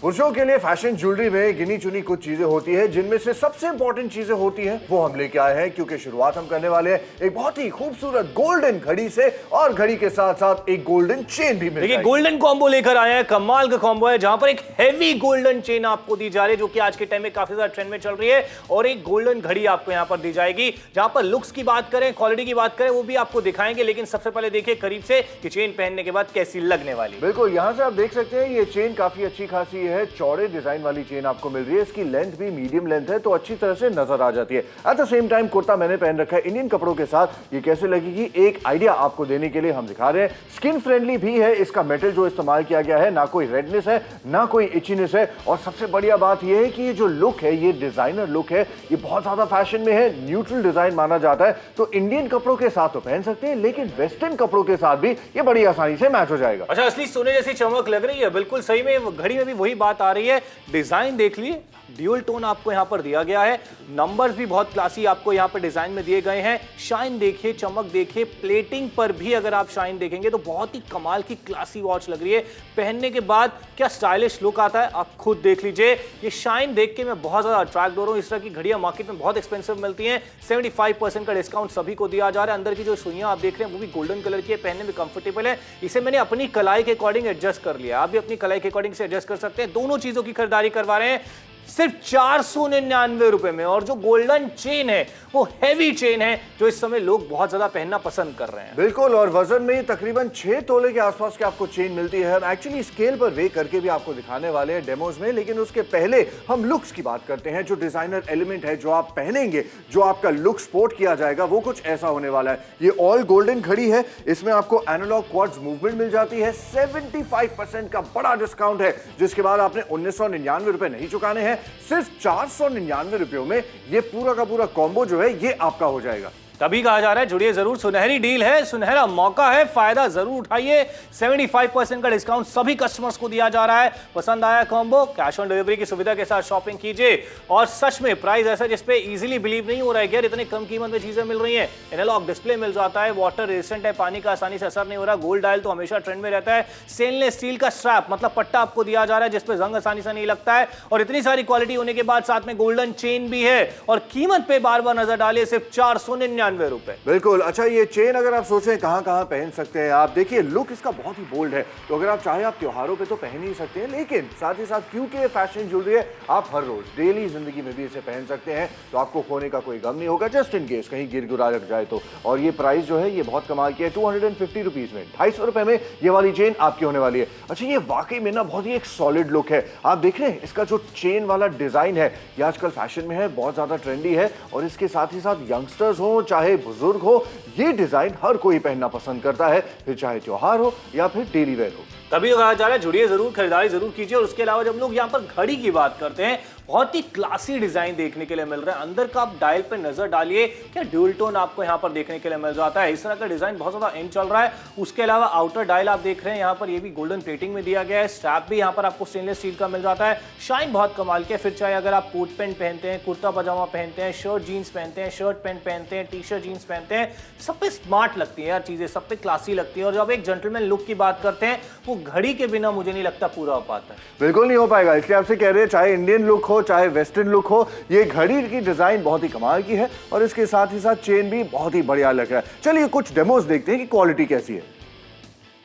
पुरुषों के लिए फैशन ज्वेलरी में गिनी चुनी कुछ चीजें होती है, जिनमें से सबसे इंपॉर्टेंट चीजें होती हैं वो हम लेके आए हैं, क्योंकि शुरुआत हम करने वाले हैं एक बहुत ही खूबसूरत गोल्डन घड़ी से, और घड़ी के साथ साथ एक गोल्डन चेन भी मिल जाएगी। गोल्डन कॉम्बो लेकर आए हैं, कमाल का कॉम्बो है जहां पर एक हेवी गोल्डन चेन आपको दी जा रही है जो कि आज के टाइम में काफी ज्यादा ट्रेंड में चल रही है, और एक गोल्डन घड़ी आपको यहां पर दी जाएगी। जहां पर लुक्स की बात करें, क्वालिटी की बात करें, वो भी आपको दिखाएंगे, लेकिन सबसे पहले देखिए करीब से कि चेन पहनने के बाद कैसी लगने वाली। बिल्कुल, यहां से आप देख सकते हैं ये चेन काफी अच्छी खासी है, चौड़े डिजाइन वाली चेन आपको मिल रही है। इसकी लेंथ भी मीडियम लेंथ है, तो अच्छी तरह से नजर आ जाती है। At the same time kurta मैंने पहन रखा है इंडियन कपड़ों के साथ, ये कैसे लगेगी एक आइडिया आपको देने के लिए हम दिखा रहे हैं। स्किन फ्रेंडली भी है, इसका मेटल जो इस्तेमाल किया गया है, ना कोई रेडनेस है ना कोई इचीनेस है, और सबसे बढ़िया बात यह है कि ये जो लुक है, ये डिजाइनर लुक है, ये बहुत ज्यादा फैशन में है, न्यूट्रल डिजाइन माना जाता है। तो इंडियन कपड़ों के साथ तो पहन सकते हैं, लेकिन वेस्टर्न कपड़ों के साथ भी ये बड़ी आसानी से मैच हो जाएगा। अच्छा, असली सोने जैसी चमक लग रही है, बिल्कुल सही में घड़ी में भी वही बात आ रही है। डिजाइन देख लिए, ड्यूल टोन आपको यहां पर दिया गया है, नंबर्स भी बहुत क्लासी आपको यहां पर डिजाइन में दिए गए हैं। शाइन देखिए, चमक देखिए, प्लेटिंग पर भी अगर आप शाइन देखेंगे तो बहुत ही कमाल की क्लासी वॉच लग रही है। पहनने के बाद क्या स्टाइलिश लुक आता है, आप खुद देख लीजिए। ये शाइन देख के मैं बहुत ज्यादा अट्रैक्ट हो रहा हूं। इस तरह की घड़ियां मार्केट में बहुत एक्सपेंसिव मिलती हैं। 75% का डिस्काउंट सभी को दिया जा रहा है। अंदर की जो सुइयां आप देख रहे हैं वो भी गोल्डन कलर की है, पहनने में कंफर्टेबल है। इसे मैंने अपनी कलाई के अकॉर्डिंग एडजस्ट कर लिया, आप भी अपनी कलाई के अकॉर्डिंग से एडजस्ट कर सकते हैं। दोनों चीजों की खरीदारी करवा रहे हैं सिर्फ 499 रुपए में। और जो गोल्डन चेन है वो हैवी चेन है, जो इस समय लोग बहुत ज्यादा पहनना पसंद कर रहे हैं। बिल्कुल, और वजन में तकरीबन 6 तोले के आसपास की आपको चेन मिलती है। हम एक्चुअली स्केल पर वे करके भी आपको दिखाने वाले हैं डेमोज में, लेकिन उसके पहले हम लुक्स की बात करते हैं। जो डिजाइनर एलिमेंट है जो आप पहनेंगे, जो आपका लुक स्पोर्ट किया जाएगा, वो कुछ ऐसा होने वाला है। ये ऑल गोल्डन घड़ी है, इसमें आपको एनालॉग क्वार्ट्ज मूवमेंट मिल जाती है। 75% का बड़ा डिस्काउंट है, जिसके बाद आपने 1999 रुपए नहीं चुकाने हैं। सिर्फ 499 रुपयों में ये पूरा का पूरा कॉम्बो जो है ये आपका हो जाएगा। तभी कहा जा रहा है जुड़िए जरूर, सुनहरी डील है, सुनहरा मौका है, फायदा जरूर उठाइए। 75% का डिस्काउंट सभी कस्टमर्स को दिया जा रहा है। पसंद आया कॉम्बो, कैश ऑन डिलीवरी की सुविधा के साथ शॉपिंग कीजिए। और सच में प्राइस ऐसा जिसपे इजीली बिलीव नहीं हो रहा है कि यार इतने कम कीमत में चीजें मिल रही हैं। एनालॉग डिस्प्ले मिल जाता है, वाटर रेजिस्टेंट है, पानी का आसानी से असर नहीं हो रहा। गोल्ड डायल तो हमेशा ट्रेंड में रहता है। स्टेनलेस स्टील का स्ट्रैप मतलब पट्टा आपको दिया जा रहा है, जिसपे जंग आसानी से नहीं लगता है। और इतनी सारी क्वालिटी होने के बाद साथ में गोल्डन चेन भी है, और कीमत पे बार बार नजर डालिए, सिर्फ 499 रुपए। बिल्कुल। अच्छा, ये चेन अगर आप सोचें कहां कहां पहन सकते हैं, आप देखिए लुक इसका बहुत ही बोल्ड है, तो अगर आप चाहे आप त्योहारों पे तो पहन ही सकते हैं, लेकिन साथ ही साथ क्योंकि ये फैशन ज्वेलरी है, आप हर रोज डेली जिंदगी में भी इसे पहन सकते हैं, तो आपको खोने का कोई गम नहीं होगा, जस्ट इन केस कहीं गिर गिरा लग जाए तो। और ये प्राइस जो है ये बहुत कमाल की है, 250 रुपीज में, 250 रुपए में ये वाली चेन आपकी होने वाली है। अच्छा, ये वाकई में ना बहुत ही एक सॉलिड लुक है। आप देख रहे हैं इसका जो चेन वाला डिजाइन है, ये आजकल फैशन में है, बहुत ज्यादा ट्रेंडी है, और इसके साथ ही साथ यंगस्टर्स हो चाहे बुजुर्ग हो, ये डिजाइन हर कोई पहनना पसंद करता है, फिर चाहे त्योहार हो या फिर डेली वेयर हो। तभी कहा जा रहा है जुड़िए जरूर, खरीदारी जरूर कीजिए। और उसके अलावा जब लोग यहाँ पर घड़ी की बात करते हैं, बहुत ही क्लासी डिजाइन देखने के लिए मिल रहा है। अंदर का आप डायल पे नजर डालिए, क्या ड्यूल टोन आपको यहाँ पर देखने के लिए मिल जाता है। इस तरह का डिजाइन बहुत ज्यादा इन चल रहा है। उसके अलावा आउटर डायल आप देख रहे हैं यहाँ पर, ये भी गोल्डन प्लेटिंग में दिया गया है। स्ट्रैप भी यहाँ पर आपको स्टेनलेस स्टील का मिल जाता है। शाइन बहुत कमाल के, फिर चाहे अगर आप कोट पैंट पहनते हैं, कुर्ता पजामा पहनते हैं, शर्ट जीन्स पहनते हैं, शर्ट पैंट पहनते हैं, टी शर्ट जीन्स पहनते हैं, सब पे स्मार्ट लगती है यार चीजें, सब पे क्लासी लगती है। और जब एक जेंटलमैन लुक की बात करते हैं, वो घड़ी के बिना मुझे नहीं लगता पूरा हो पाता है। बिल्कुल नहीं हो पाएगा, इसलिए आपसे कह रहे हैं चाहे इंडियन लुक हो चाहे वेस्टर्न लुक हो, ये घड़ी की डिजाइन बहुत ही कमाल की है, और इसके साथ ही साथ चेन भी बहुत ही बढ़िया लग रहा है। चलिए कुछ डेमोज देखते हैं कि क्वालिटी कैसी है।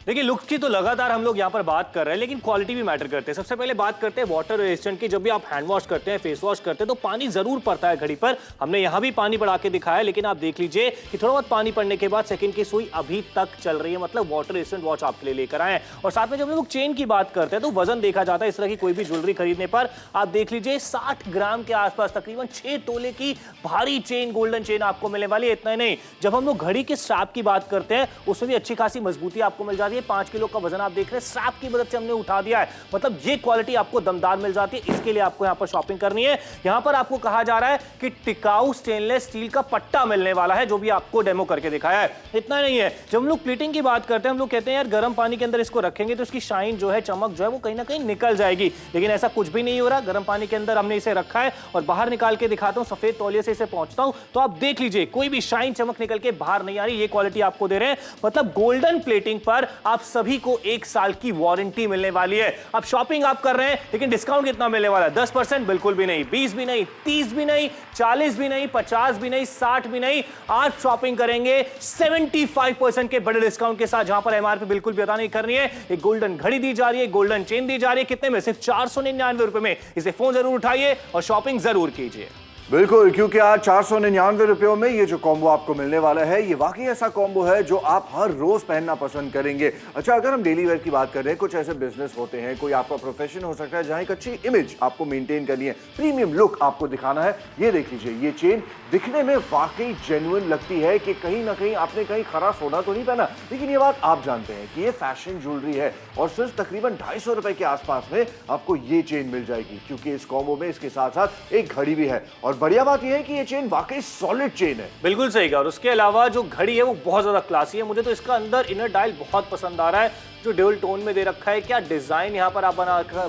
देखिए लुक की तो लगातार हम लोग यहाँ पर बात कर रहे हैं, लेकिन क्वालिटी भी मैटर करते हैं। सबसे पहले बात करते हैं वाटर रेजिस्टेंट की। जब भी आप हैंड वॉश करते हैं, फेस वॉश करते हैं, तो पानी जरूर पड़ता है घड़ी पर। हमने यहाँ भी पानी पड़ा के दिखाया है, लेकिन आप देख लीजिए कि थोड़ा बहुत पानी पड़ने के बाद सेकंड की सुई अभी तक चल रही है, मतलब वाटर रेजिस्टेंट वॉच आपके लिए लेकर आए हैं। और साथ में जब लोग चेन की बात करते हैं तो वजन देखा जाता है। इस तरह की कोई भी ज्वेलरी खरीदने पर आप देख लीजिए 60 ग्राम के आसपास, तकरीबन 6 तोले की भारी चेन, गोल्डन चेन आपको मिलने वाली है। इतना ही नहीं, जब हम लोग घड़ी के स्ट्रैप की बात करते हैं, उसमें भी अच्छी खासी मजबूती आपको मिल जाती है। 5 किलो का आप देख रहे हैं, स्ट्रैप की मदद से हमने उठा दिया है, मतलब ये क्वालिटी आपको दमदार मिल जाती है। इसके लिए आपको यहां पर शॉपिंग करनी है। यहां पर आपको कहा जा रहा है कि टिकाऊ स्टेनलेस स्टील का पट्टा मिलने वाला है, जो भी आपको डेमो करके दिखाया है। इतना नहीं है, जब हम लोग प्लेटिंग की बात करते हैं, हम लोग कहते हैं यार गर्म पानी के अंदर इसको रखेंगे तो इसकी शाइन जो है, चमक जो है, वो कहीं ना कहीं निकल जाएगी, लेकिन ऐसा कुछ भी नहीं हो रहा। गर्म पानी के अंदर हमने इसे रखा है, और बाहर निकाल के दिखाता हूं, सफेद तौलिए से इसे पहुंचता हूं, तो आप देख लीजिए कोई भी शाइन चमक निकल के बाहर नहीं आ रही। ये क्वालिटी आपको दे रहे हैं, मतलब गोल्डन प्लेटिंग पर आप सभी को 1 साल की वारंटी मिलने वाली है। अब शॉपिंग आप कर रहे हैं, लेकिन डिस्काउंट कितना मिलने वाला है? 10%? बिल्कुल भी नहीं, 20 भी नहीं, 30 भी नहीं, 40 भी नहीं, 50 भी नहीं, 60 भी नहीं। आज शॉपिंग करेंगे 75% के बड़े डिस्काउंट के साथ, जहां पर एमआरपी बिल्कुल भी अदा नहीं करनी है। एक गोल्डन घड़ी दी जा रही है, गोल्डन चेन दी जा रही है। कितने में? सिर्फ 499 रुपए में। इसे फोन जरूर उठाइए और शॉपिंग जरूर कीजिए। बिल्कुल, क्योंकि आज 499 रुपयों में ये जो कॉम्बो आपको मिलने वाला है, ये वाकई ऐसा कॉम्बो है जो आप हर रोज पहनना पसंद करेंगे। अच्छा, अगर हम डेली वेयर की बात कर रहे हैं, कुछ ऐसे बिजनेस होते हैं, कोई आपका प्रोफेशन हो सकता है जहां एक अच्छी इमेज आपको मेंटेन करनी है, प्रीमियम लुक आपको दिखाना है। ये देख लीजिए, ये चेन दिखने में वाकई जेन्युइन लगती है कि कहीं ना कहीं आपने कहीं खरा सोना तो नहीं पहना, लेकिन ये बात आप जानते हैं कि ये फैशन ज्वेलरी है और सिर्फ तकरीबन 250 रुपए के आसपास में आपको ये चेन मिल जाएगी, क्योंकि इस कॉम्बो में इसके साथ साथ एक घड़ी भी है। और बढ़िया बात यह है कि ये चेन वाकई सॉलिड चेन है। बिल्कुल सही कहा। और उसके अलावा जो घड़ी है वो बहुत ज्यादा क्लासी है। मुझे तो इसका अंदर इनर डायल बहुत पसंद आ रहा है, जो ड्यूल टोन में दे रखा है। क्या डिजाइन यहाँ पर आप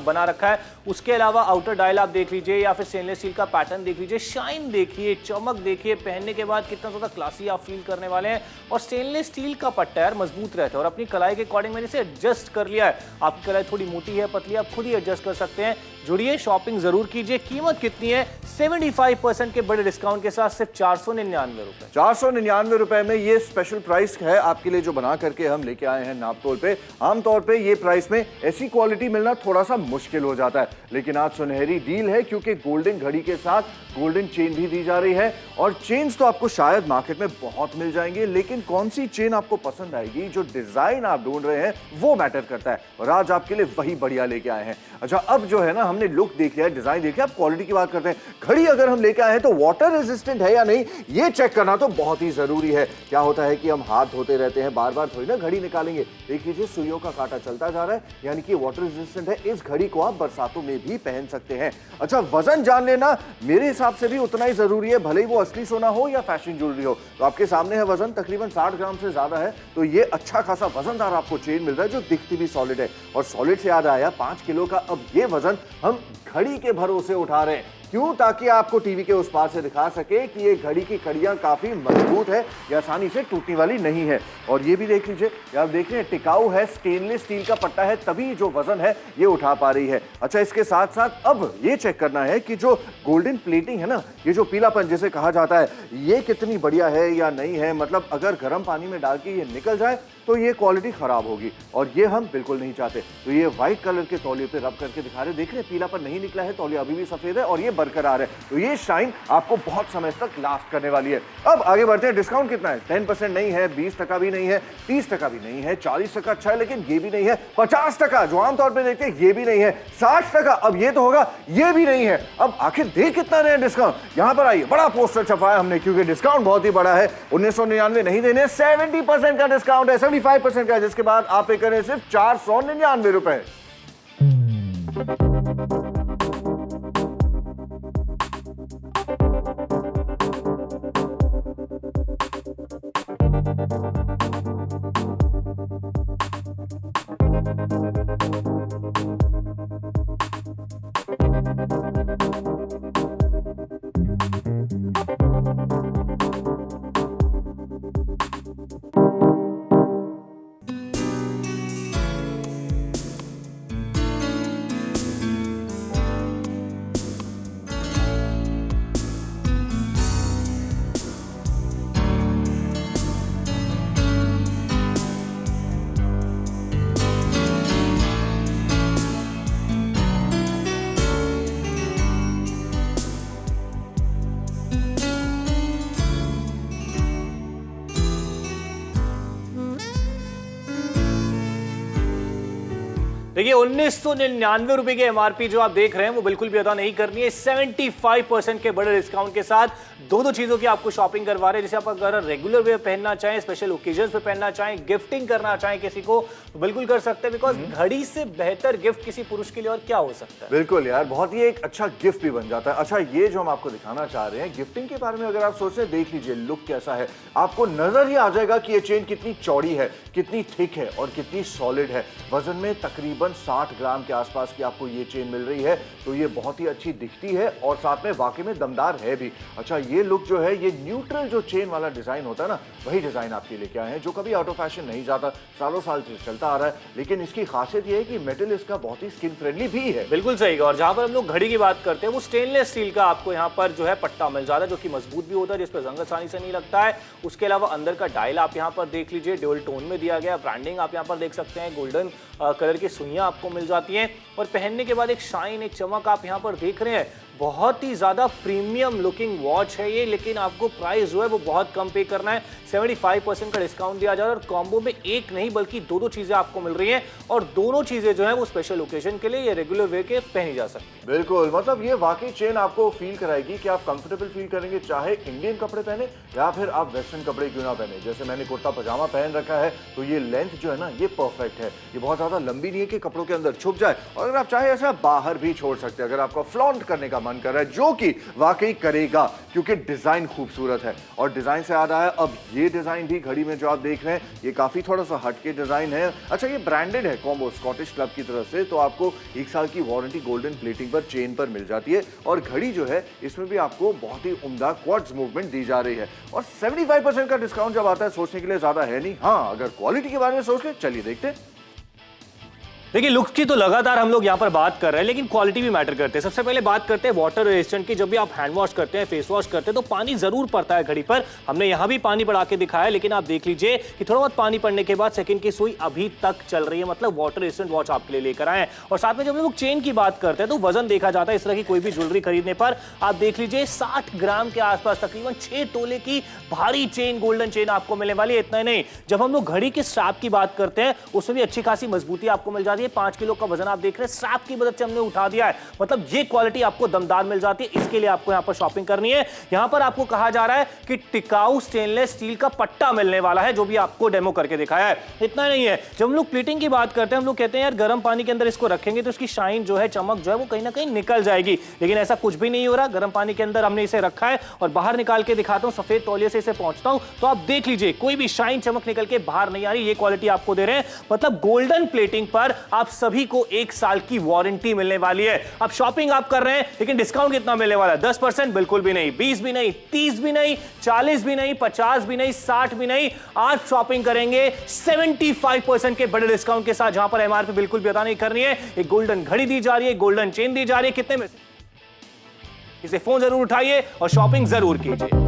बना रखा है। उसके अलावा आउटर डायल आप देख लीजिए, या फिर स्टेनलेस स्टील का पैटर्न देख लीजिए। शाइन देखिए, चमक देखिए, पहनने के बाद कितना ज्यादा क्लासी आप फील करने वाले हैं। और स्टेनलेस स्टील का पट्टा यार मजबूत रहता है, और अपनी कलाई के अकॉर्डिंग मैंने इसे एडजस्ट कर लिया है। आपकी कलाई थोड़ी मोटी है, पतली, आप खुद ही एडजस्ट कर सकते हैं। जुड़िए, शॉपिंग जरूर कीजिए। कीमत कितनी है? 75% के बड़े डिस्काउंट के साथ सिर्फ 499 रुपए। 499 रुपए में ये स्पेशल प्राइस है आपके लिए, जो बना करके हम लेके आए हैं नाप तोल पे। आमतौर पे ये प्राइस में ऐसी क्वालिटी मिलना थोड़ा सा मुश्किल हो जाता है, लेकिन आज सुनहरी डील है, क्योंकि गोल्डन घड़ी के साथ गोल्डन चेन भी दी जा रही है। और चेन्स तो आपको शायद मार्केट में बहुत मिल जाएंगे, लेकिन कौन सी चेन आपको पसंद आएगी, जो डिजाइन आप ढूंढ रहे हैं, वो मैटर करता है। और आज आपके लिए वही बढ़िया लेके आए हैं। अच्छा, अब जो है ना, हमने लुक देख लिया, डिजाइन देख लिया, अब क्वालिटी की बात करते हैं। घड़ी अगर हम लेके आए हैं तो वाटर रेजिस्टेंट है या नहीं, ये चेक करना तो बहुत ही जरूरी है। क्या होता है कि हम हाथ धोते रहते हैं, बार बार थोड़ी ना घड़ी निकालेंगे। देख लीजिए, सुइयों का कांटा चलता जा रहा है, यानी कि वाटर रेजिस्टेंट है। इस घड़ी को आप बरसातों में भी पहन सकते हैं। अच्छा, वजन जान लेना मेरे हिसाब से भी उतना ही जरूरी है, भले ही वो असली सोना हो या फैशन ज्वेलरी हो। तो आपके सामने है वजन, तकरीबन 60 ग्राम से ज्यादा है। तो ये अच्छा खासा वजनदार आपको चेन मिल रहा है, जो दिखती भी सॉलिड है। और सॉलिड से याद आया, 5 किलो का अब ये वजन हम घड़ी के भरोसे उठा रहे हैं। क्यों? ताकि आपको टीवी के उस पार से दिखा सके कि ये घड़ी की कड़ियां काफी मजबूत है, ये आसानी से टूटने वाली नहीं है। और ये भी देख लीजिए, आप देख रहे हैं, टिकाऊ है, स्टेनलेस स्टील का पट्टा है, तभी जो वजन है ये उठा पा रही है। अच्छा, इसके साथ साथ अब ये चेक करना है कि जो गोल्डन प्लेटिंग है ना, ये जो पीलापन जिसे कहा जाता है, ये कितनी बढ़िया है या नहीं है। मतलब अगर गर्म पानी में डाल के ये निकल जाए तो ये क्वालिटी खराब होगी, और ये हम बिल्कुल नहीं चाहते। तो ये व्हाइट कलर के तौलिए पे रब करके दिखा रहे, देख रहे हैं, पीलापन नहीं निकला है, तौलिया अभी भी सफेद है और ये बरकरार है। तो ये शाइन आपको बहुत समय तक लास्ट करने वाली है। अब आगे बढ़ते हैं। डिस्काउंट कितना है? 10% नहीं है, 20% भी नहीं है, 30% भी नहीं है, 40% अच्छा है लेकिन ये भी नहीं है, 50% जो आमतौर पर देखते हैं ये भी नहीं है, 60% अब ये तो होगा, ये भी नहीं है। अब आखिर दे कितना रहे हैं डिस्काउंट? यहां पर आइए, बड़ा पोस्टर छपाया हमने, क्योंकि डिस्काउंट बहुत ही बड़ा है। 1999 नहीं देने, 70% का डिस्काउंट है, 75% का, जिसके बाद आप पे करें सिर्फ 499 रुपए। देखिए, 1999 रुपए की एमआरपी जो आप देख रहे हैं वो बिल्कुल भी अदा नहीं करनी है। 75% के बड़े डिस्काउंट के साथ दो चीजों की आपको शॉपिंग करवा रहे हैं। जैसे आप अगर रेगुलर वेयर पहनना चाहें, स्पेशल ओकेजन पे पहनना चाहें, गिफ्टिंग करना चाहें किसी को, तो बिल्कुल कर सकते हैं। बिकॉज घड़ी से बेहतर गिफ्ट किसी पुरुष के लिए और क्या हो सकता है। बिल्कुल यार, बहुत ही एक अच्छा गिफ्ट भी बन जाता है। अच्छा, ये जो हम आपको दिखाना चाह रहे हैं, गिफ्टिंग के बारे में अगर आप सोच रहे हैं, देख लीजिए लुक कैसा है। आपको नजर ही आ जाएगा कि ये चेन कितनी चौड़ी है, कितनी थिक है और कितनी सॉलिड है। वजन में तकरीबन तकरीबन 60 ग्राम के आसपास की आपको ये चेन मिल रही है, तो ये बहुत ही अच्छी दिखती है और साथ में वाकई में दमदार है भी। अच्छा, ये लुक जो है, ये न्यूट्रल जो चेन वाला डिजाइन होता है ना, वही डिजाइन आपके लेके आए हैं, जो कभी आउट ऑफ फैशन नहीं जाता, सालों साल से चलता आ रहा है। लेकिन इसकी खासियत ये है कि मेटल इसका बहुत ही स्किन फ्रेंडली भी है। बिल्कुल सही। और जहां पर हम लोग घड़ी की बात करते हैं, वो स्टेनलेस स्टील का आपको यहाँ पर जो है पट्टा मिल जाता है, जो कि मजबूत भी होता है, जिस पर जंग आसानी से नहीं लगता है। उसके अलावा अंदर का डायल आप यहाँ पर देख लीजिए, ड्यूल टोन में दिया गया। ब्रांडिंग आप यहाँ पर देख सकते हैं, गोल्डन कलर की सुइयां आपको मिल जाती हैं और पहनने के बाद एक शाइन, एक चमक आप यहाँ पर देख रहे हैं। बहुत ही ज्यादा प्रीमियम लुकिंग वॉच है ये, लेकिन आपको प्राइस जो है वो बहुत कम पे करना है। 75% का डिस्काउंट दिया जा रहा है और कॉम्बो में एक नहीं बल्कि दो चीजें आपको मिल रही हैं और दोनों चीजें जो है वो स्पेशल ओकेजन के लिए या रेगुलर वे के पहनी जा सकती है। बिल्कुल, मतलब ये वाकई चेन आपको फील कराएगी कि आप कंफर्टेबल फील करेंगे, चाहे इंडियन कपड़े पहने या फिर आप वेस्टर्न कपड़े क्यों ना पहने। जैसे मैंने कुर्ता पजामा पहन रखा है, तो ये लेंथ जो है ना, ये परफेक्ट है। ये बहुत ज्यादा लंबी नहीं है कि कपड़ों के अंदर छुप जाए, और अगर आप चाहे ऐसा बाहर भी छोड़ सकते हैं अगर आपका फ्लॉन्ट करने का मन कर रहा है, जो कि वाकई करेगा क्योंकि डिजाइन खूबसूरत है। और डिजाइन से याद आया, अब ये डिजाइन भी घड़ी में जो आप देख रहे हैं, ये काफी थोड़ा सा हटके डिजाइन है। अच्छा, ये ब्रांडेड है कॉम्बो स्कॉटिश क्लब की तरफ से, तो आपको 1 साल की वारंटी गोल्डन प्लेटिंग पर चेन पर मिल जाती है। और घड़ी जो है, इसमें भी आपको बहुत ही उम्दा क्वार्ट्ज मूवमेंट दी जा रही है। और 75% का डिस्काउंट जब आता है, सोचने के लिए ज्यादा है नहीं। हाँ, अगर क्वालिटी के बारे में सोच ले, चलिए देखते हैं। देखिए, लुक्स की तो लगातार हम लोग यहाँ पर बात कर रहे हैं, लेकिन क्वालिटी भी मैटर करते हैं। सबसे पहले बात करते हैं वाटर रेजिस्टेंट की। जब भी आप हैंड वॉश करते हैं, फेस वॉश करते हैं, तो पानी जरूर पड़ता है घड़ी पर। हमने यहाँ भी पानी बढ़ा के दिखाया, लेकिन आप देख लीजिए कि थोड़ा बहुत पानी पड़ने के बाद सेकंड की सुई अभी तक चल रही है, मतलब वाटर रेजिस्टेंट वॉच आपके लिए लेकर आए हैं। और साथ में जब लोग चेन की बात करते हैं, तो वजन देखा जाता है इस तरह की कोई भी ज्वेलरी खरीदने पर। आप देख लीजिए 60 ग्राम के आसपास, तकरीबन 6 तोले की भारी चेन, गोल्डन चेन आपको मिलने वाली है। इतना ही नहीं, जब हम लोग घड़ी के स्ट्रैप की बात करते हैं, उसमें भी अच्छी खासी मजबूती आपको मिल जाती है। 5 किलो का आप देख रहे हैं, स्ट्रैप की मदद से हमने उठा दिया है, मतलब ये क्वालिटी आपको दमदार मिल जाती है। इसके लिए आपको यहां पर शॉपिंग करनी है। यहां पर आपको कहा जा रहा है कि टिकाऊ स्टेनलेस स्टील का पट्टा मिलने वाला है, जो भी आपको डेमो करके दिखाया है। इतना नहीं है, जब हम लोग प्लेटिंग की बात करते हैं, हम लोग कहते हैं यार गर्म पानी के अंदर इसको रखेंगे तो इसकी शाइन जो है, चमक जो है, वो कहीं ना कहीं निकल जाएगी, लेकिन ऐसा कुछ भी नहीं हो रहा। गर्म पानी के अंदर हमने इसे रखा है और बाहर निकाल के दिखाता हूं, सफेद तौलिए से इसे पहुंचता हूं, तो आप देख लीजिए कोई भी शाइन, चमक निकल के बाहर नहीं आ रही। ये क्वालिटी आपको दे रहे हैं, मतलब गोल्डन प्लेटिंग पर आप सभी को 1 साल की वारंटी मिलने वाली है। अब शॉपिंग आप कर रहे हैं, लेकिन डिस्काउंट कितना मिलने वाला है? 10%? बिल्कुल भी नहीं, 20 भी नहीं, 30 भी नहीं, 40 भी नहीं, 50 भी नहीं, 60 भी नहीं। आज शॉपिंग करेंगे 75% के बड़े डिस्काउंट के साथ, जहां पर एमआरपी बिल्कुल भी अदा नहीं करनी है। एक गोल्डन घड़ी दी जा रही है, गोल्डन चेन दी जा रही है। कितने में? इसे फोन जरूर उठाइए और शॉपिंग जरूर कीजिए।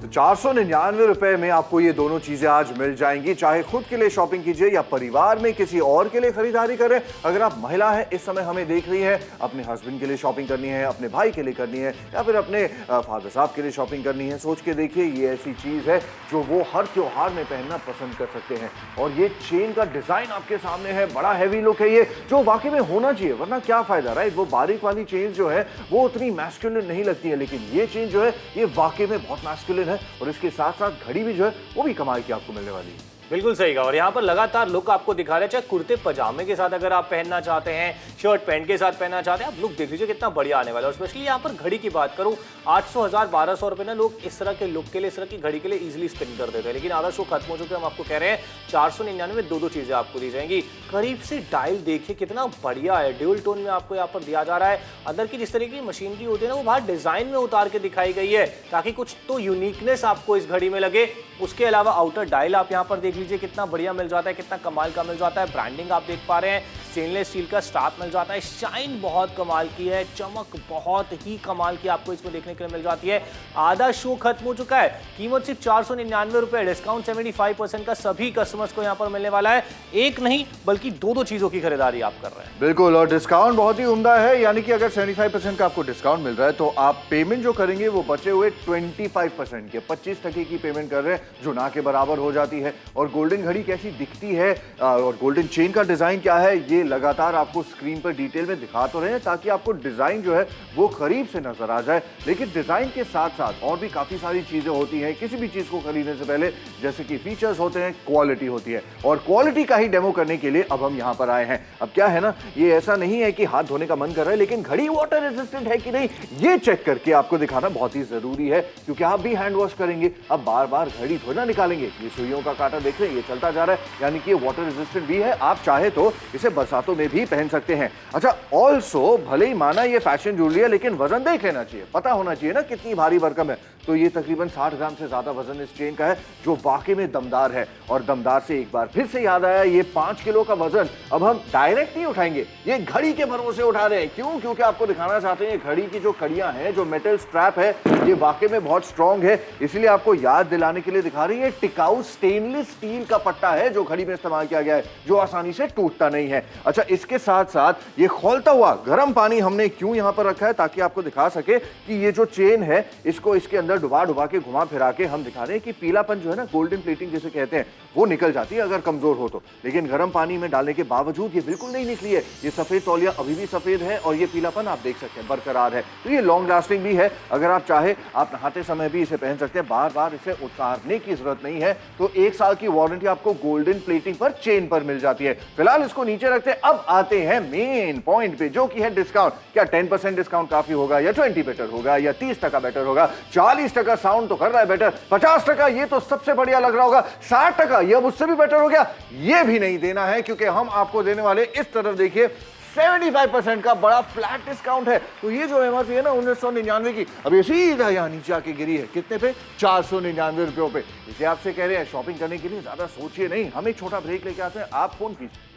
तो 499 रुपए में आपको ये दोनों चीजें आज मिल जाएंगी। चाहे खुद के लिए शॉपिंग कीजिए या परिवार में किसी और के लिए खरीदारी करें। अगर आप महिला हैं, इस समय हमें देख रही हैं, अपने हस्बैंड के लिए शॉपिंग करनी है, अपने भाई के लिए करनी है, या फिर अपने फादर साहब के लिए शॉपिंग करनी है, सोच के देखिए, ये ऐसी चीज है जो वो हर त्योहार में पहनना पसंद कर सकते हैं। और ये चेन का डिजाइन आपके सामने है, बड़ा हैवी लुक है ये, जो वाकई में होना चाहिए, वरना क्या फायदा, राइट? वो बारीक वाली चेन जो है वो उतनी मैस्कुलिन नहीं लगती है, लेकिन ये चेन जो है ये वाकई में बहुत मैस्कुलिन है। और इसके साथ साथ घड़ी भी जो है वो भी कमाल की आपको मिलने वाली है। बिल्कुल सही कहा। और यहाँ पर लगातार लुक आपको दिखा रहे हैं, चाहे कुर्ते पजामे के साथ अगर आप पहनना चाहते हैं, शर्ट पैंट के साथ पहनना चाहते हैं, आप लुक देख लीजिए कितना बढ़िया आने वाला है। और स्पेशली यहाँ पर घड़ी की बात करूँ, 800, 1000, 1200 रुपये ना लोग इस तरह के लुक के लिए, इस तरह की घड़ी के लिए इजीली स्पेंड कर देते हैं। लेकिन आधा शो खत्म हो चुके, हम आपको कह रहे हैं 499 में दो चीजें आपको दी जाएंगी। करीब से डायल देखिए कितना बढ़िया है, ड्यूल टोन में आपको यहाँ पर दिया जा रहा है। अंदर की जिस तरीके की मशीनरी होती है ना, वो बाहर डिजाइन में उतार के दिखाई गई है, ताकि कुछ तो यूनिकनेस आपको इस घड़ी में लगे। उसके अलावा आउटर डायल आप यहाँ पर देख लीजिए कितना बढ़िया मिल जाता है, कितना कमाल का मिल जाता है। ब्रांडिंग आप देख पा रहे हैं, स्टेनलेस स्टील का स्ट्रैप मिल जाता है। शाइन बहुत कमाल की है, चमक बहुत ही कमाल की आपको इसमें देखने के लिए मिल जाती है। आधा शो खत्म हो चुका है, कीमत सिर्फ 499 रुपए, डिस्काउंट 75% का सभी कस्टमर्स को यहाँ पर मिलने वाला है। एक नहीं बल्कि दो चीजों की खरीदारी आप कर रहे हैं। बिल्कुल, और डिस्काउंट बहुत ही उम्दा है, यानी कि अगर 75% का आपको डिस्काउंट मिल रहा है तो आप पेमेंट जो करेंगे वो बचे हुए 25% के 25% की पेमेंट कर रहे हैं, जो ना के बराबर हो जाती है। और गोल्डन घड़ी कैसी दिखती है और गोल्डन चेन का डिजाइन क्या है, ये लगातार आपको स्क्रीन पर डिटेल में दिखा तो रहे हैं ताकि आपको डिजाइन जो है वो करीब से नजर आ जाए। लेकिन डिजाइन के साथ साथ और भी काफी सारी चीजें होती हैं किसी भी चीज को खरीदने से पहले, जैसे कि फीचर्स होते हैं, क्वालिटी होती है, और क्वालिटी का ही डेमो करने के लिए अब हम यहां पर आए हैं। अब क्या है ना, ये ऐसा नहीं है कि हाथ धोने का मन कर रहा है, लेकिन घड़ी वाटर रेजिस्टेंट है कि नहीं ये चेक करके आपको दिखाना बहुत ही जरूरी है, क्योंकि आप भी हैंड वॉश करेंगे, अब बार बार घड़ी थोड़ी ना निकालेंगे। ये सुइयों का कांटा देख रहे हैं, ये चलता जा रहा है, यानी कि ये वाटर रेजिस्टेंट भी है। आप चाहे तो इसे बरसातों में भी पहन सकते हैं। अच्छा, ऑल्सो भले ही माना ये फैशन ज्वेलरी है, लेकिन वजन देख लेना चाहिए, पता होना चाहिए ना कितनी भारी भरकम है। तो ये तकरीबन 60 ग्राम से ज्यादा वजन इस चेन का है, जो वाकई में दमदार है। और दमदार से एक बार फिर से याद आया, ये 5 किलो का वजन अब हम डायरेक्ट नहीं उठाएंगे, ये घड़ी के भरोसे उठा रहे हैं। क्यों? क्योंकि आपको दिखाना चाहते हैं घड़ी की जो कड़ियां हैं, जो मेटल स्ट्रैप है, ये वाकई में बहुत स्ट्रांग है। इसलिए आपको याद दिलाने के लिए दिखा रही है, टिकाऊ स्टेनलेस स्टील का पट्टा है जो घड़ी में इस्तेमाल किया गया है, जो आसानी से टूटता नहीं है। अच्छा, इसके साथ साथ ये खौलता हुआ गर्म पानी हमने क्यों यहां पर रखा है, ताकि आपको दिखा सके कि ये जो चेन है, इसको इसके अंदर डुबा डुबा के घुमा फिरा के हम दिखा रहे हैं कि पीलापन जो है ना, गोल्डन प्लेटिंग जिसे कहते हैं, वो निकल जाती है अगर कमजोर हो तो। लेकिन गर्म पानी में डालने के बावजूद ये बिल्कुल नहीं निकली है। ये सफेद तौलिया अभी भी सफेद है और ये पीलापन आप देख सकते हैं बरकरार है। तो ये लॉन्ग लास्टिंग भी है, अगर आप चाहे आप नहाते समय भी इसे पहन सकते हैं, बार बार इसे उतारने की जरूरत नहीं है। तो 1 साल की वारंटी आपको गोल्डन प्लेटिंग पर, चेन पर मिल जाती है। फिलहाल इसको नीचे रखते हैं, अब आते हैं मेन पॉइंट पे, जो कि है डिस्काउंट। क्या 10% डिस्काउंट काफी होगा, या 20 बेटर होगा, या 30% बेटर होगा? 40% साउंड तो कर रहा है बेटर, 50% ये तो सबसे बढ़िया लग रहा होगा, 60% ये अब उससे भी बेटर हो गया। ये भी नहीं देना है, क्योंकि हम आपको देने वाले इस तरफ देखिए 75% का बड़ा फ्लैट डिस्काउंट है। तो ये जो एमआरपी है ना 1999 की, अब ये सीधा यहाँ नीचे आके गिरी है कितने पे? 499 रुपयों पे। इसे आपसे कह रहे हैं शॉपिंग करने के लिए ज्यादा सोचिए नहीं। हम एक छोटा ब्रेक लेके आते हैं, आप फोन कीजिए।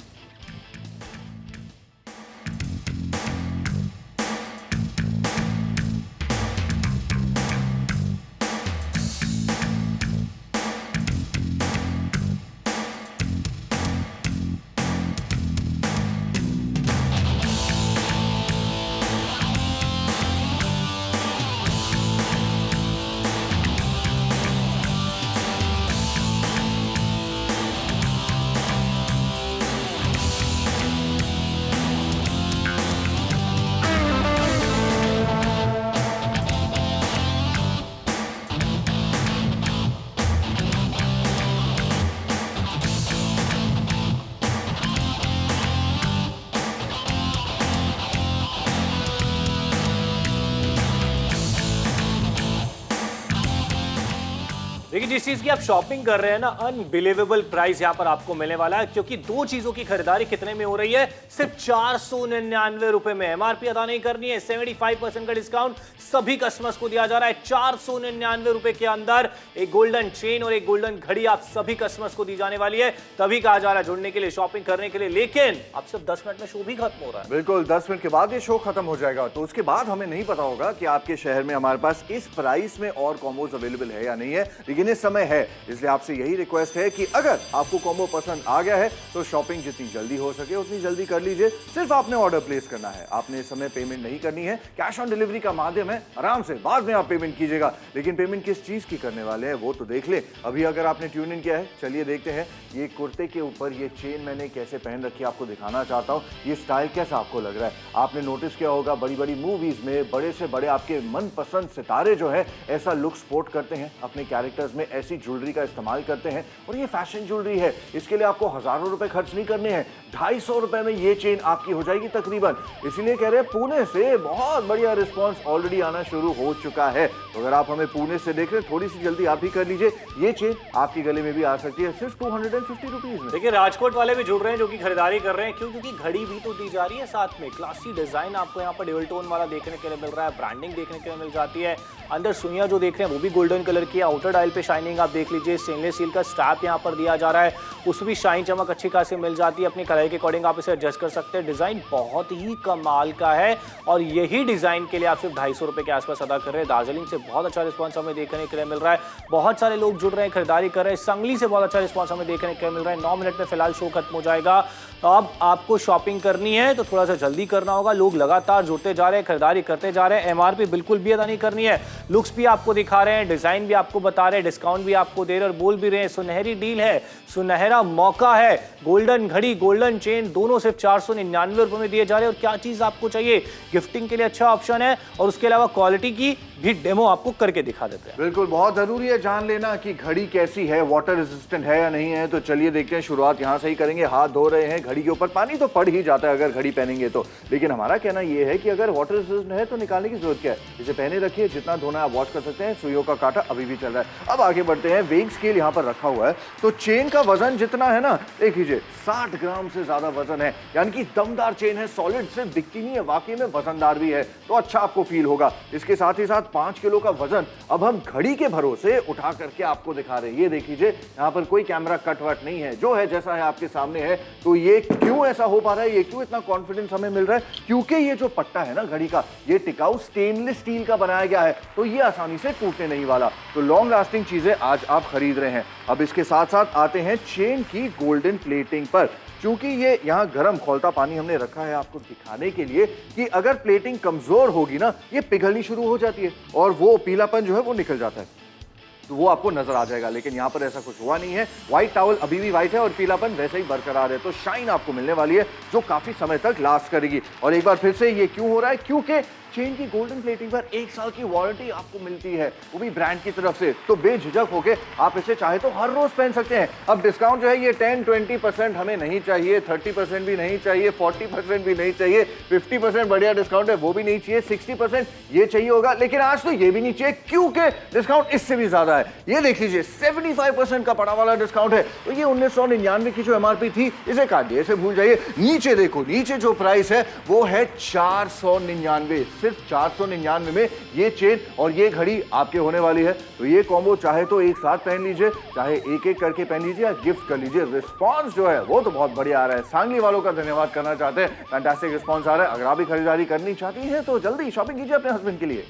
देखिए, जिस चीज की आप शॉपिंग कर रहे हैं ना, अनबिलीवेबल प्राइस यहां पर आपको मिलने वाला है, क्योंकि दो चीजों की खरीदारी कितने में हो रही है? सिर्फ 499 रुपए में। एमआरपी अदा नहीं करनी है, 75% का डिस्काउंट सभी कस्टमर्स को दिया जा रहा है। 499 रुपए के अंदर एक गोल्डन चेन और एक गोल्डन घड़ी आप सभी कस्टमर्स को दी जाने वाली है। तभी कहा जा रहा है जुड़ने के लिए, शॉपिंग करने के लिए। लेकिन अब सिर्फ 10 मिनट में शो भी खत्म हो रहा है। बिल्कुल, 10 मिनट के बाद ये शो खत्म हो जाएगा। तो उसके बाद हमें नहीं पता होगा कि आपके शहर में हमारे पास इस प्राइस में और कॉम्बोज अवेलेबल है या नहीं है, लेकिन इस समय है। इसलिए आपसे यही रिक्वेस्ट है कि अगर आपको कॉम्बो पसंद आ गया है तो शॉपिंग जितनी जल्दी हो सके उतनी जल्दी कर लीजिए। सिर्फ आपने ऑर्डर प्लेस करना है, आपने इस समय पेमेंट नहीं करनी है। कैश ऑन डिलीवरी का माध्यम है, आराम से बाद में आप पेमेंट कीजिएगा। लेकिन पेमेंट किस चीज की करने वाले हैं वो तो देख ले। अभी अगर आपने ट्यून इन किया है, चलिए देखते हैं ये कुर्ते के ऊपर ये चेन मैंने कैसे पहन रखी है, आपको दिखाना चाहता हूँ। ये स्टाइल कैसा आपको लग रहा है? आपने नोटिस किया होगा बड़ी बड़ी मूवीज में बड़े से बड़े आपके मनपसंद सितारे जो है ऐसा लुक स्पोर्ट करते हैं, अपने कैरेक्टर्स में ऐसी ज्वेलरी का इस्तेमाल करते हैं। और ये फैशन ज्वेलरी है, इसके लिए आपको हजारों रुपए खर्च नहीं करने हैं। 250 रुपए में ये चेन आपकी हो जाएगी तकरीबन। इसीलिए कह रहे हैं पुणे से बहुत बढ़िया रिस्पांस ऑलरेडी आना शुरू हो चुका है। तो अगर आप हमें पुणे से देख रहे हैं, थोड़ी सी जल्दी आप भी कर लीजिए। ये चेन आपके गले में भी आ सकती है सिर्फ 250 रुपीज में। देखिए, राजकोट वाले भी जुड़ रहे हैं जो कि खरीदारी कर रहे हैं। क्यों? क्योंकि घड़ी भी तो दी जा रही है साथ में। क्लासी डिजाइन आपको यहाँ पर ड्यूल टोन वाला देखने के लिए मिल रहा है, ब्रांडिंग देखने के लिए मिल जाती है। अंदर सुइयां जो देख रहे हैं वो भी गोल्डन कलर की है। आउटर डायल पे शाइनिंग आप देख लीजिए, स्टेनलेस स्टील का स्ट्रैप यहाँ पर दिया जा रहा है, उसमें भी शाइन चमक अच्छी खासी मिल जाती है। अपनी कढ़ाई के अकॉर्डिंग आप इसे एडजस्ट कर सकते हैं। डिजाइन बहुत ही कमाल का है और यही डिजाइन के लिए आप सिर्फ 250 रुपए के आसपास अदा कर रहे हैं। दार्जिलिंग से बहुत अच्छा रिस्पॉन्स हमें देखने के लिए मिल रहा है, बहुत सारे लोग जुड़ रहे हैं, खरीदारी कर रहे हैं। संगली से बहुत अच्छा रिस्पॉन्स हमें देखने के लिए मिल रहा है। 9 मिनट में फिलहाल शो खत्म हो जाएगा, तो अब आपको शॉपिंग करनी है तो थोड़ा सा जल्दी करना होगा। लोग लगातार जुड़ते जा रहे हैं, खरीदारी करते जा रहे हैं। एमआरपी बिल्कुल भी अदा नहीं करनी है, लुक्स भी आपको दिखा रहे हैं, डिजाइन भी आपको बता रहे हैं, डिस्काउंट भी आपको दे रहे हैं और बोल भी रहे हैं सुनहरी डील है, सुनहरा मौका है। गोल्डन घड़ी, गोल्डन चेन दोनों सिर्फ 499 रुपए में दिए जा रहे हैं। और क्या चीज आपको चाहिए, गिफ्टिंग के लिए अच्छा ऑप्शन है और उसके अलावा क्वालिटी की भी डेमो आपको करके दिखा देते हैं। बिल्कुल, बहुत जरूरी है जान लेना कि घड़ी कैसी है, वाटर रेजिस्टेंट है या नहीं है। तो चलिए देखते हैं, शुरुआत यहाँ से ही करेंगे। हाथ धो रहे हैं, घड़ी के ऊपर पानी तो पड़ ही जाता है अगर घड़ी पहनेंगे तो, लेकिन हमारा कहना यह है कि अगर वाटर रेजिस्टेंट है तो निकालने की जरूरत क्या है, इसे पहने रखिए, जितना धोना आप वॉश कर सकते हैं। सुइयों का कांटा अभी भी चल रहा है। अब आगे बढ़ते हैं, वेइंग स्केल यहाँ पर रखा हुआ है, तो चेन का वजन जितना है ना, देख लीजिए 60 ग्राम से ज्यादा वजन है, यानी कि दमदार चेन है, सॉलिड से दिखती नहीं है, वाकई में वजनदार भी है, तो अच्छा आपको फील होगा। इसके साथ ही साथ 5 किलो का वजन अब हम घड़ी के भरोसे उठा करके आपको दिखा रहे हैं। ये देख लीजिए, यहाँ पर कोई कैमरा कट वट नहीं है, जो है जैसा है आपके सामने है। तो ये क्यों ऐसा हो पा रहा है, ये क्यों इतना कॉन्फिडेंस हमें मिल रहा है, क्योंकि ये जो पट्टा है ना घड़ी का, ये टिकाऊ स्टेनलेस स्टील का बनाया गया है, तो ये आसानी से टूटने नहीं वाला। तो लॉन्ग लास्टिंग चीजें आज आप खरीद रहे हैं। अब इसके साथ साथ आते हैं चेन की गोल्डन प्लेटिंग पर। क्योंकि ये यहाँ गर्म खौलता पानी हमने रखा है आपको दिखाने के लिए कि अगर प्लेटिंग कमजोर होगी ना, ये पिघलनी शुरू हो जाती है और वो पीलापन जो है वो निकल जाता है, तो वो आपको नजर आ जाएगा। लेकिन यहाँ पर ऐसा कुछ हुआ नहीं है, व्हाइट टॉवल अभी भी व्हाइट है और पीलापन वैसे ही बरकरार है। तो शाइन आपको मिलने वाली है जो काफी समय तक लास्ट करेगी। और एक बार फिर से ये क्यों हो रहा है, क्योंकि चेन की गोल्डन प्लेटिंग पर 1 साल की वारंटी आपको मिलती है, वो भी ब्रांड की तरफ से। तो बेझिझक होके आप इसे चाहे तो हर रोज पहन सकते हैं। अब डिस्काउंट जो है ये 10-20% हमें नहीं चाहिए, 30% भी नहीं चाहिए, 40% भी नहीं चाहिए, 50% बढ़िया डिस्काउंट है वो भी नहीं चाहिए, 60% ये चाहिए होगा, लेकिन आज तो ये भी नहीं चाहिए क्योंकि डिस्काउंट इससे भी ज्यादा है। ये देख लीजिए 75% का पड़ा वाला डिस्काउंट है। तो ये 1999 की जो एमआरपी थी इसे काट दिए, इसे भूल जाइए। नीचे देखो, नीचे जो प्राइस है वो है 499, सिर्फ 499 में ये चेन और ये घड़ी आपके होने वाली है। तो ये कॉम्बो चाहे तो एक साथ पहन लीजिए, चाहे एक एक करके पहन लीजिए या गिफ्ट कर लीजिए। रिस्पांस जो है वो तो बहुत बढ़िया आ रहा है। सांगली वालों का धन्यवाद करना चाहते हैं, फैंटास्टिक रिस्पांस आ रहा है। अगर आप भी खरीदारी करनी चाहती हैं तो जल्दी शॉपिंग कीजिए अपने हस्बैंड के लिए।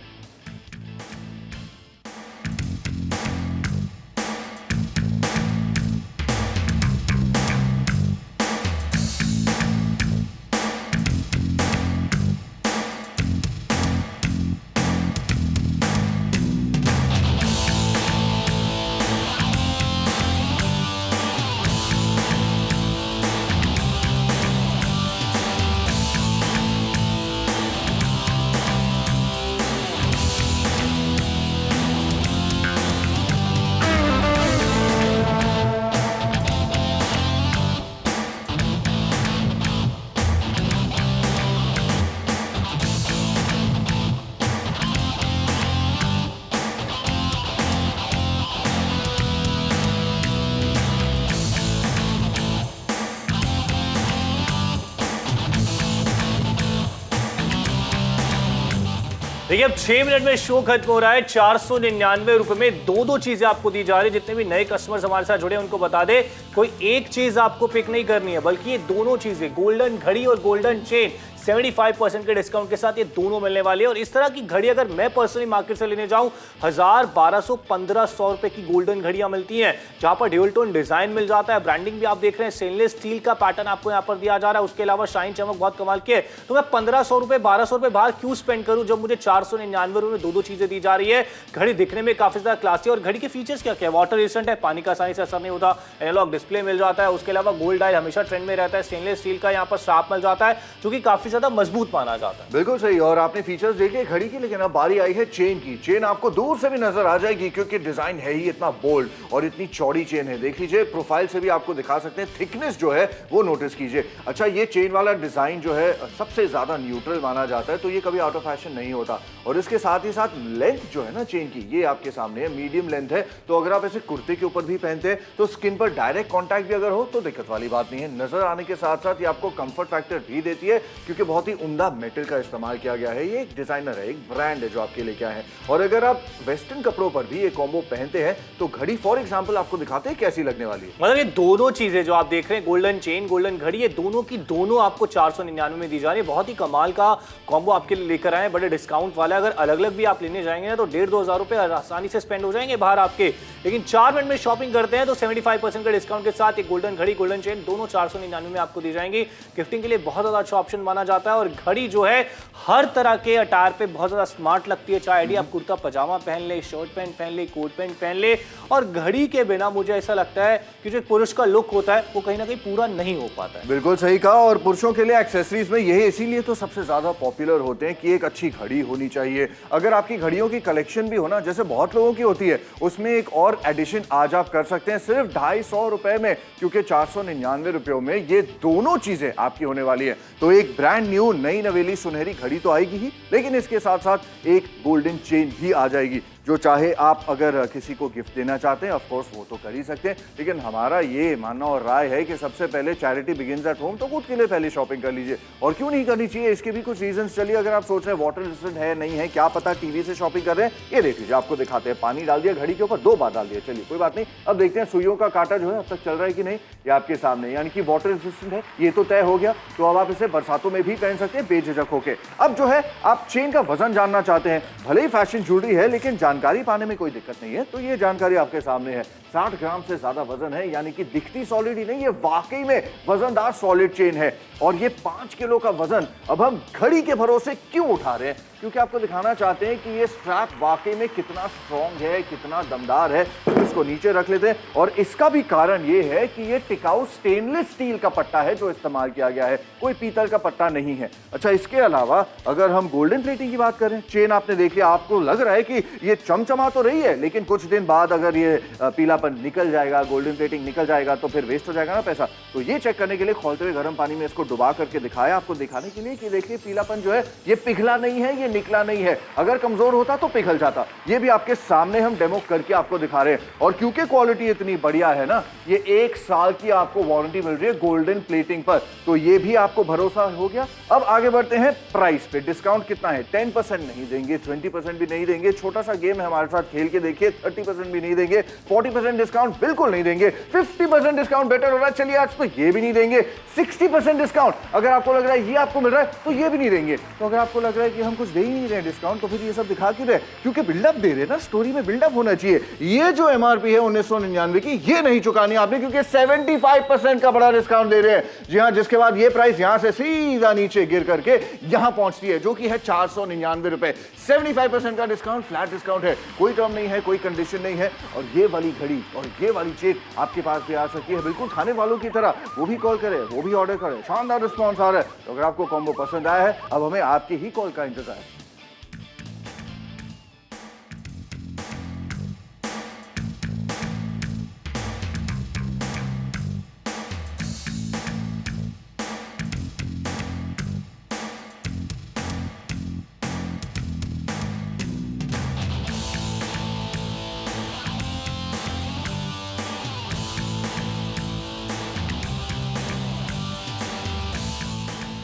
देखिए अब 6 मिनट में शो खत्म हो रहा है। 499 रुपए में दो चीजें आपको दी जा रही है। जितने भी नए कस्टमर्स हमारे साथ जुड़े उनको बता दे, कोई एक चीज आपको पिक नहीं करनी है, बल्कि ये दोनों चीजें, गोल्डन घड़ी और गोल्डन चेन, 75% के डिस्काउंट के साथ ये दोनों मिलने वाली है। और इस तरह की घड़ी अगर मैं पर्सनली मार्केट से लेने जाऊं, 1000, 1200, 1500 रुपए की गोल्डन घड़ियां मिलती हैं, जहां पर ड्यूल टोन डिजाइन मिल जाता है। ब्रांडिंग भी आप देख रहे हैं, स्टेनलेस स्टील का पैटर्न आपको यहां पर दिया जा रहा है। उसके अलावा शाइन चमक बहुत कमाल की है। तो मैं 1500 रुपए, 1200 रुपए बाहर क्यों स्पेंड करूं जब मुझे 499 रुपए में दो चीजें दी जा रही है। घड़ी दिखने में काफी ज्यादा क्लासी है और घड़ी के फीचर्स क्या क्या है, वाटर रेजिस्टेंट है, पानी का आसानी से असर नहीं होता, एनालॉग डिस्प्ले मिल जाता है। उसके अलावा गोल्ड डायल हमेशा ट्रेंड में रहता है, स्टेनलेस स्टील का यहाँ पर स्ट्रैप मिल जाता है जो कि काफी ज्यादा मजबूत माना जाता है। बिल्कुल सही। और आपने फीचर्स देखे घड़ी की, लेकिन अब बारी आई है चेन की। चेन आपको दूर से भी नजर आ जाएगी क्योंकि डिजाइन है ही इतना बोल्ड और इतनी चौड़ी चेन है। देख लीजिए, प्रोफाइल से भी आपको दिखा सकते हैं, थिकनेस जो है वो नोटिस कीजिए। अच्छा, ये चेन वाला डिजाइन जो है सबसे ज्यादा न्यूट्रल माना जाता है, तो ये कभी आउट ऑफ फैशन नहीं होता। और इसके साथ ही साथ लेंथ जो है ना चेन की, ये आपके सामने है, मीडियम लेंथ है। तो अगर आप ऐसे कुर्ते के ऊपर भी पहनते हैं तो स्किन पर डायरेक्ट कॉन्टैक्ट भी अगर हो तो दिक्कत वाली बात नहीं है। नजर आने के साथ साथ ये आपको कंफर्ट फैक्टर भी देती है क्योंकि देखिए बहुत ही उम्दा मेटल का इस्तेमाल किया गया है। ये एक डिजाइनर है, एक ब्रांड है जो आपके लेके आए हैं। और अगर आप वेस्टर्न कपड़ों पर भी ये कॉम्बो पहनते हैं तो घड़ी फॉर एग्जांपल आपको दिखाते हैं कैसी लगने वाली है। मतलब ये दोनों चीजें जो आप देख रहे हैं, गोल्डन चेन, गोल्डन घड़ी, ये दोनों की दोनों आपको 499 में दी जा रही है। बहुत ही कमाल का कॉम्बो आपके लिए लेकर आए, बड़े डिस्काउंट वाला है। अगर अलग अलग भी आप लेने जाएंगे ना तो 1,500-2,000 रुपए आसानी से स्पेंड हो जाएंगे बाहर आपके। लेकिन 4 मिनट में शॉपिंग करते हैं तो 75% का डिस्काउंट के साथ एक गोल्डन घड़ी, गोल्डन चेन दोनों 499 में आपको दी जाएंगी। गिफ्टिंग के लिए बहुत ज्यादा अच्छा ऑप्शन माना जाता है। और घड़ी जो है हर तरह के अटायर पे बहुत ज्यादा स्मार्ट लगती है। चाहे आईडी आप कुर्ता पजामा पहन ले, शर्ट पैंट पहन ले, कोट पैंट पहन ले। और घड़ी के बिना मुझे ऐसा लगता है कि जो एक पुरुष का लुक होता है वो कहीं ना कहीं पूरा नहीं हो पाता है। बिल्कुल सही कहा। और पुरुषों के लिए एक्सेसरीज में यही इसीलिए तो सबसे ज्यादा पॉपुलर होते हैं कि एक अच्छी घड़ी होनी चाहिए। अगर आपकी घड़ियों की कलेक्शन भी हो ना, जैसे बहुत लोगों की होती है, उसमें एक और एडिशन आज आप कर सकते हैं सिर्फ 250 रुपए में, क्योंकि 499 रुपयों में ये दोनों चीजें आपकी होने वाली है। तो एक ब्रांड न्यू नई नवेली सुनहरी घड़ी तो आएगी ही, लेकिन इसके साथ साथ एक गोल्डन चेन भी आ जाएगी, जो चाहे आप अगर किसी को गिफ्ट देना चाहते हैं ऑफ कोर्स वो तो कर ही सकते हैं। लेकिन हमारा ये मानना और राय है कि सबसे पहले चैरिटी बिगिंस एट होम, तो खुद के लिए पहले शॉपिंग कर लीजिए। और क्यों नहीं करनी चाहिए, इसके भी कुछ रीजंस। चलिए, अगर आप सोच रहे हैं वाटर रेजिस्टेंट है नहीं है, क्या पता टीवी से शॉपिंग कर रहे हैं, ये देख लीजिए, आपको दिखाते हैं। पानी डाल दिया घड़ी के ऊपर, 2 बार डाल दिया, चलिए कोई बात नहीं। अब देखते हैं सुइयों का कांटा जो है अब तक चल रहा है कि नहीं, ये आपके सामने, यानी कि वाटर रेजिस्टेंट है, ये तो तय हो गया। तो अब आप इसे बरसातों में भी पहन सकते हैं बेझिझक होके। अब जो है आप चेन का वजन जानना चाहते हैं, भले ही फैशन ज्वेलरी है लेकिन जानकारी पाने में कोई दिक्कत नहीं है, तो ये जानकारी आपके सामने है। 60 ग्राम से ज्यादा वजन है, यानी कि दिखती सॉलिड ही नहीं, ये वाकई में वजनदार सॉलिड चेन है। और ये 5 किलो का वजन अब हम घड़ी के भरोसे क्यों उठा रहे हैं, क्योंकि आपको दिखाना चाहते हैं कि ये स्ट्रैप वाकई में कितना स्ट्रॉन्ग है, कितना दमदार है। तो इसको नीचे रख लेते हैं। और इसका भी कारण ये है कि ये टिकाऊ स्टेनलेस स्टील का पट्टा है जो इस्तेमाल किया गया है, कोई पीतल का पट्टा नहीं है। अच्छा, इसके अलावा अगर हम गोल्डन प्लेटिंग की बात करें, चेन आपने देख लिया, आपको लग रहा है कि ये चमचमा तो रही है, लेकिन कुछ दिन बाद अगर ये पीलापन निकल जाएगा, गोल्डन प्लेटिंग निकल जाएगा, तो फिर वेस्ट हो जाएगा ना पैसा। तो ये चेक करने के लिए खोलते हुए गर्म पानी में इसको डुबा करके दिखाया आपको, दिखाने के लिए कि देखिए पीलापन जो है ये पिघला नहीं है, ये निकला नहीं है। अगर कमजोर होता तो पिघल जाता। ये भी आपके सामने हम डेमो करके आपको दिखा रहे हैं। और क्योंकि क्वालिटी इतनी बढ़िया है ना, ये 1 साल की आपको वारंटी मिल रही है गोल्डन प्लेटिंग पर, तो ये भी आपको भरोसा हो गया। अब आगे बढ़ते हैं प्राइस पे। डिस्काउंट कितना है? 10% नहीं देंगे, 20% भी नहीं देंगे। छोटा सा गेम है, हमारे साथ खेल के देखिए, 30% भी नहीं देंगे, 40% डिस्काउंट बिल्कुल नहीं देंगे, 50% डिस्काउंट बेटर हो रहा है, चलिए आज तो ये भी नहीं देंगे। 60% डिस्काउंट अगर आपको लग रहा है ये आपको मिल रहा है तो ये भी नहीं देंगे। तो अगर आपको लग रहा है कि हम कुछ दे ही नहीं रहे डिस्काउंट, तो फिर ये सब दिखा क्यों रहे? क्योंकि बिल्डअप दे रहे ना, स्टोरी में बिल्डअप होना चाहिए। ये जो एमआरपी है 1999 की, ये नहीं चुकानी आपने, क्योंकि 75% का बड़ा डिस्काउंट दे रहे हैं। जी हाँ, जिसके बाद ये प्राइस यहां से सीधा नीचे गिर करके यहां पहुंचती है, जो कि है 499 रुपए। 75% का डिस्काउंट, फ्लैट डिस्काउंट है, कोई टर्म नहीं है, कोई कंडीशन नहीं है। और ये वाली घड़ी और ये वाली चेन आपके पास भी आ सकती है, बिल्कुल खाने वालों की तरह। वो भी कॉल करे, वो भी ऑर्डर करे, शानदार रिस्पॉन्स आ रहा है। तो अगर आपको कॉम्बो पसंद आया है, अब हमें आपकी ही कॉल का इंतजार है।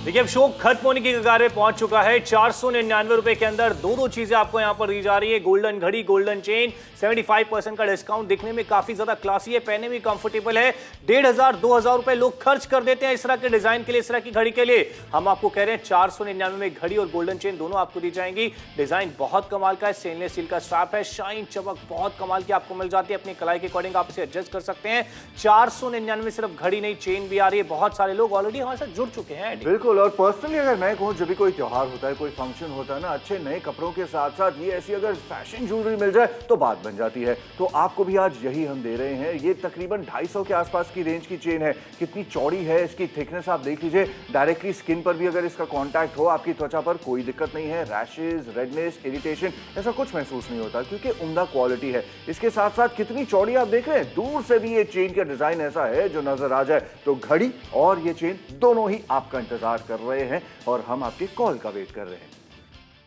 देखिए, अब शो खत्म होने की कगार पे पहुंच चुका है। 499 रुपए के अंदर दोनों चीजें आपको यहां पर दी जा रही है, गोल्डन घड़ी, गोल्डन चेन। 75% का डिस्काउंट, दिखने में काफी ज्यादा क्लासी है, पहने में कंफर्टेबल है। 1,500-2,000 रुपए लोग खर्च कर देते हैं इस तरह के डिजाइन के लिए, इस तरह की घड़ी के लिए। हम आपको कह रहे हैं 499 में घड़ी और गोल्डन चेन दोनों आपको दी जाएंगी। डिजाइन बहुत कमाल का है, स्टेनलेस स्टील का स्ट्रैप है, शाइन चमक बहुत कमाल की आपको मिल जाती है। अपनी कलाई के अकॉर्डिंग आप इसे एडजस्ट कर सकते हैं। 499 में सिर्फ घड़ी नहीं, चेन भी आ रही है। बहुत सारे लोग ऑलरेडी हमारे साथ जुड़ चुके हैं। बिल्कुल। और पर्सनली अगर मैं कहूँ, जब भी कोई त्योहार होता है, कोई फंक्शन होता है ना, अच्छे नए कपड़ों के साथ साथ ये ऐसी अगर फैशन ज्वेलरी मिल जाए तो बात बन जाती है। तो आपको भी आज यही हम दे रहे हैं। ये तकरीबन 250 के आसपास की रेंज की चेन है। कितनी चौड़ी है, इसकी थिकनेस आप देख लीजिए। डायरेक्टली स्किन पर भी अगर इसका कांटेक्ट हो, आपकी त्वचा पर कोई दिक्कत नहीं है। रैशेज, रेडनेस, इरिटेशन ऐसा कुछ महसूस नहीं होता, क्योंकि उम्दा क्वालिटी है। इसके साथ साथ कितनी चौड़ी आप देख रहे हैं, दूर से भी ये चेन का डिजाइन ऐसा है जो नजर आ जाए। तो घड़ी और ये चेन दोनों ही आपका इंतजार कर रहे हैं और हम आपकी कॉल का वेट कर रहे हैं।